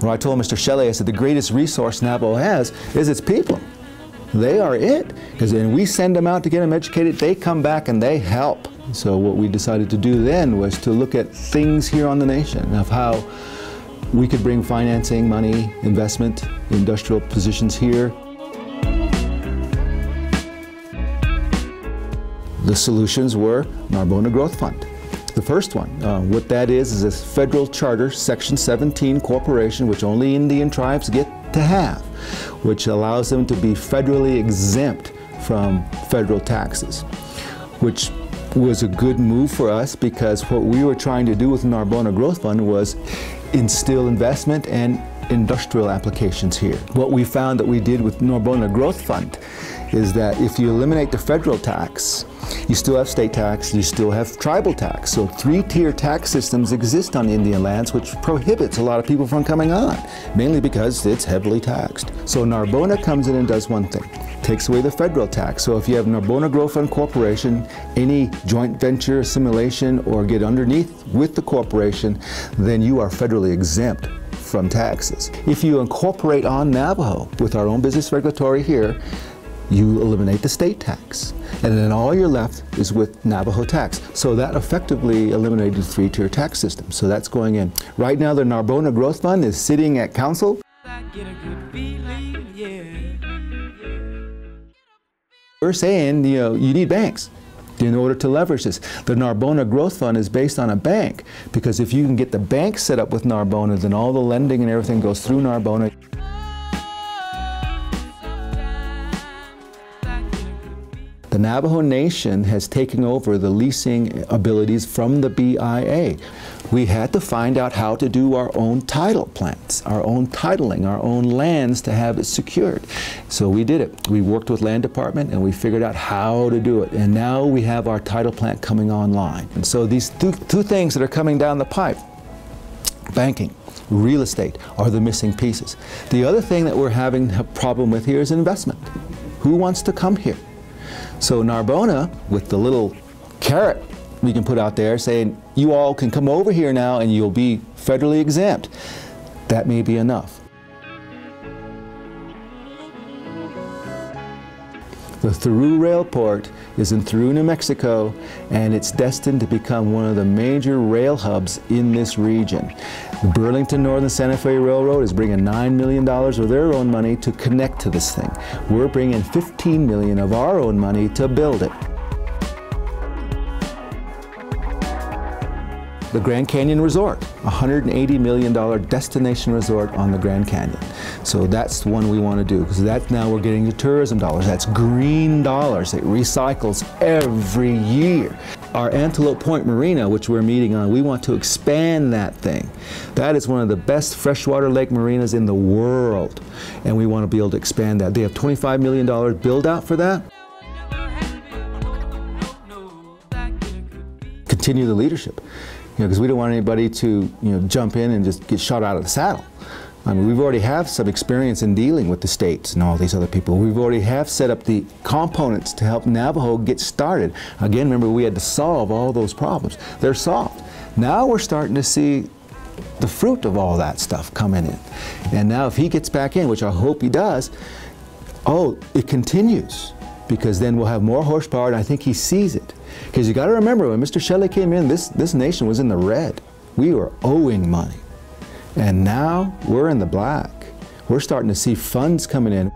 When I told Mr. Shelley, I said the greatest resource Navajo has is its people. They are it. Because when we send them out to get them educated, they come back and they help. So what we decided to do then was to look at things here on the nation of how we could bring financing, money, investment, industrial positions here. The solutions were Narbona Growth Fund. The first one, what that is a federal charter, Section 17 corporation, which only Indian tribes get to have, which allows them to be federally exempt from federal taxes, which was a good move for us because what we were trying to do with the Narbona Growth Fund was instill investment and industrial applications here. What we found that we did with Narbona Growth Fund is that if you eliminate the federal tax, you still have state tax, you still have tribal tax. So three-tier tax systems exist on Indian lands, which prohibits a lot of people from coming on, mainly because it's heavily taxed. So Narbona comes in and does one thing, takes away the federal tax. So if you have Narbona Growth Fund Corporation, any joint venture, assimilation, or get underneath with the corporation, then you are federally exempt from taxes. If you incorporate on Navajo with our own business regulatory here, you eliminate the state tax. And then all you're left is with Navajo tax. So that effectively eliminated the three-tier tax system. So that's going in. Right now the Narbona Growth Fund is sitting at council. We're saying, you need banks in order to leverage this. The Narbona Growth Fund is based on a bank, because if you can get the bank set up with Narbona, then all the lending and everything goes through Narbona. The Navajo Nation has taken over the leasing abilities from the BIA. We had to find out how to do our own title plants, our own titling, our own lands to have it secured. So we did it. We worked with Land Department and we figured out how to do it. And now we have our title plant coming online. And so these two things that are coming down the pipe, banking, real estate, are the missing pieces. The other thing that we're having a problem with here is investment. Who wants to come here? So Narbona, with the little carrot we can put out there saying, you all can come over here now and you'll be federally exempt, that may be enough. The Through Railport is in Through, New Mexico, and it's destined to become one of the major rail hubs in this region. The Burlington Northern Santa Fe Railroad is bringing $9 million of their own money to connect to this thing. We're bringing $15 million of our own money to build it. The Grand Canyon Resort, $180 million destination resort on the Grand Canyon. So that's the one we want to do, because that's now we're getting the tourism dollars. That's green dollars. It recycles every year. Our Antelope Point Marina, which we're meeting on, we want to expand that thing. That is one of the best freshwater lake marinas in the world, and we want to be able to expand that. They have $25 million build out for that. Continue the leadership. Because we don't want anybody to jump in and just get shot out of the saddle. I mean, we've already have some experience in dealing with the states and all these other people. We've already have set up the components to help Navajo get started. Again, remember, we had to solve all those problems. They're solved. Now we're starting to see the fruit of all that stuff coming in. And now if he gets back in, which I hope he does, it continues. Because then we'll have more horsepower, and I think he sees it. Because you got to remember, when Mr. Shelley came in, this nation was in the red. We were owing money. And now we're in the black. We're starting to see funds coming in.